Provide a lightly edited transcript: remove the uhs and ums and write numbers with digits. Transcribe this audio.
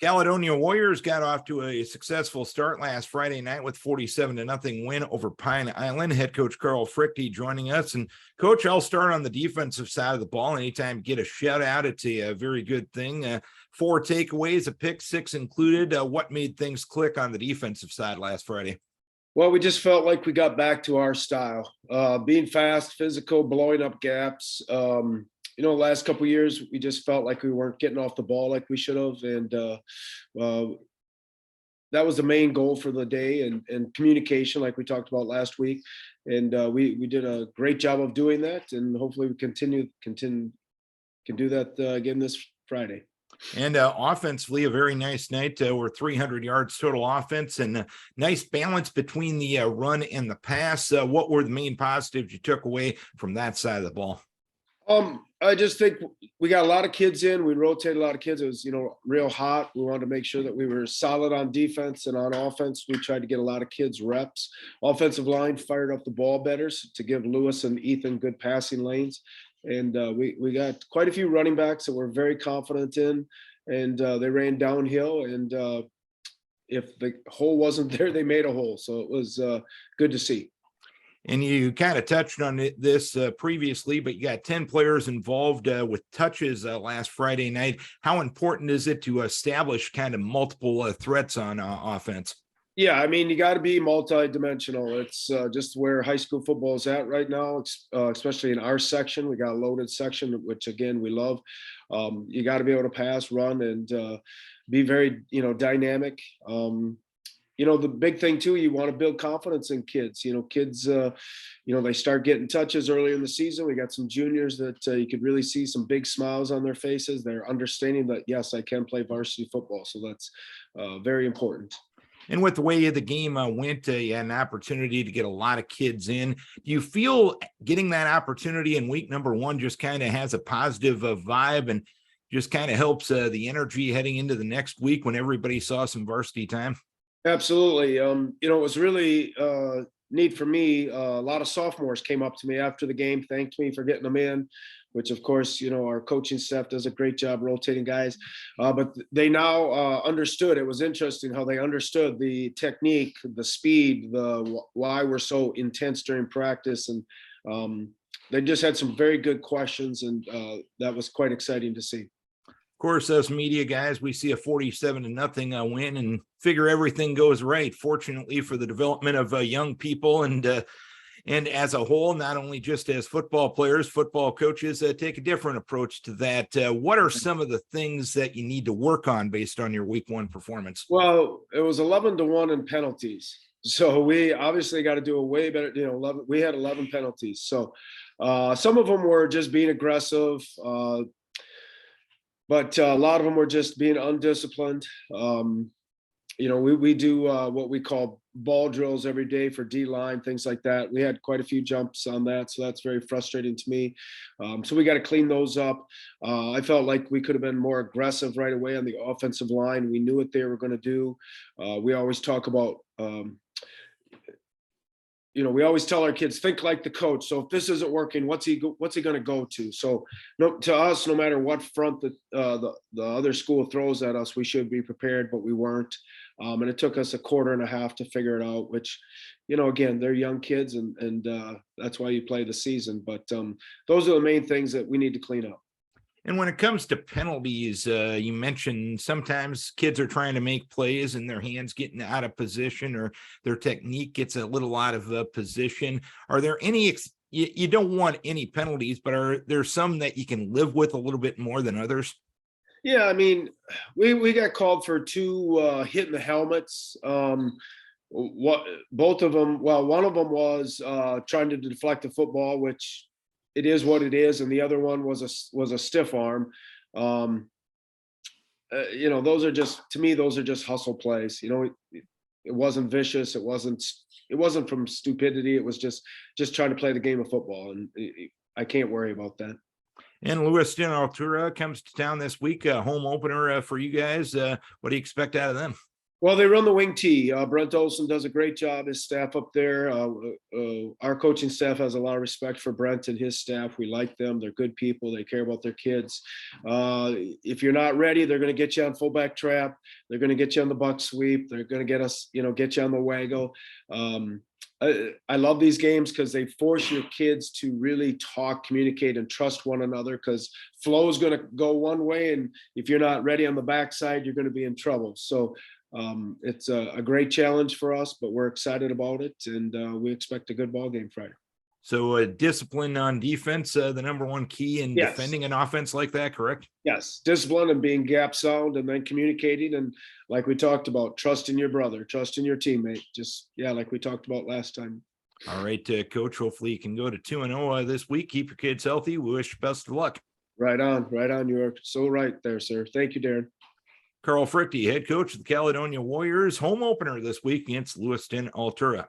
Caledonia Warriors got off to a successful start last Friday night with 47-0 win over Pine Island. Head coach Carl Fruechte joining us. And coach, I'll start on the defensive side of the ball. Anytime you get a shutout, it's a very good thing. 4 takeaways, a pick 6 included. What made things click on the defensive side last Friday? Well, we just felt like we got back to our style, being fast, physical, blowing up gaps. The last couple of years, we just felt like we weren't getting off the ball like we should have. And that was the main goal for the day, and communication, like we talked about last week. And we did a great job of doing that. And hopefully we can do that again this Friday. And offensively, a very nice night. We're 300 yards total offense, and a nice balance between the run and the pass. What were the main positives you took away from that side of the ball? I just think we got a lot of kids in. We rotated a lot of kids. It was, real hot. We wanted to make sure that we were solid on defense, and on offense, we tried to get a lot of kids reps. Offensive line fired up the ball better to give Lewis and Ethan good passing lanes. And we got quite a few running backs that we're very confident in, and they ran downhill. And if the hole wasn't there, they made a hole. So it was good to see. And you kind of touched on this previously, but you got 10 players involved with touches last Friday night. How important is it to establish kind of multiple threats on offense? Yeah, I mean, you got to be multi-dimensional. It's just where high school football is at right now, especially in our section. We got a loaded section, which, again, we love. You got to be able to pass, run, and be very, dynamic. The big thing, too, you want to build confidence in kids. Kids, they start getting touches early in the season. We got some juniors that you could really see some big smiles on their faces. They're understanding that, yes, I can play varsity football. So that's very important. And with the way the game went, you had an opportunity to get a lot of kids in. Do you feel getting that opportunity in week number 1 just kind of has a positive vibe and just kind of helps the energy heading into the next week when everybody saw some varsity time? Absolutely. It was really neat for me. A lot of sophomores came up to me after the game, thanked me for getting them in, which, of course, our coaching staff does a great job rotating guys. But they now understood. It was interesting how they understood the technique, the speed, why we're so intense during practice. And they just had some very good questions, and that was quite exciting to see. Of course, us media guys, we see a 47-0 win and figure everything goes right. Fortunately for the development of young people and as a whole, not only just as football players, football coaches take a different approach to that. What are some of the things that you need to work on based on your week 1 performance? Well, it was 11-1 in penalties. So we obviously got to do a way better, 11, we had 11 penalties. So some of them were just being aggressive, but a lot of them were just being undisciplined. We do what we call ball drills every day for D-line, things like that. We had quite a few jumps on that, so that's very frustrating to me. So we got to clean those up. I felt like we could have been more aggressive right away on the offensive line. We knew what they were going to do. We always talk about we always tell our kids, think like the coach. So if this isn't working, what's he going to go to? So to us, no matter what front the other school throws at us, we should be prepared, but we weren't. And it took us a quarter and a half to figure it out, which, again, they're young kids, and that's why you play the season. But those are the main things that we need to clean up. And when it comes to penalties, you mentioned sometimes kids are trying to make plays and their hands getting out of position or their technique gets a little out of position. Are there any, you don't want any penalties, but are there some that you can live with a little bit more than others? Yeah, I mean, we got called for 2 hitting the helmets. Both of them, well, one of them was trying to deflect the football, which it is what it is, and the other one was a stiff arm. Those are just, to me, those are just hustle plays. It wasn't vicious. It wasn't from stupidity. It was just trying to play the game of football, and I can't worry about that. And Lewiston Altura comes to town this week, home opener for you guys. What do you expect out of them? Well, they run the wing T. Brent Olson does a great job. His staff up there. Our coaching staff has a lot of respect for Brent and his staff. We like them. They're good people. They care about their kids. If you're not ready, they're going to get you on fullback trap. They're going to get you on the buck sweep. They're going to get you on the waggle. I love these games because they force your kids to really talk, communicate, and trust one another, because flow is going to go one way. And if you're not ready on the backside, you're going to be in trouble. So it's a great challenge for us, but we're excited about it, and we expect a good ball game Friday. So discipline on defense, the number one key in Yes. defending an offense like that, correct? Yes, discipline and being gap sound, and then communicating, and like we talked about, trusting your brother, trusting your teammate. Just like we talked about last time. All right, Coach. Hopefully you can go to 2-0 this week. Keep your kids healthy. We wish you best of luck. Right on. You are so right there, sir. Thank you, Darren. Carl Fruechte, head coach of the Caledonia Warriors, home opener this week against Lewiston Altura.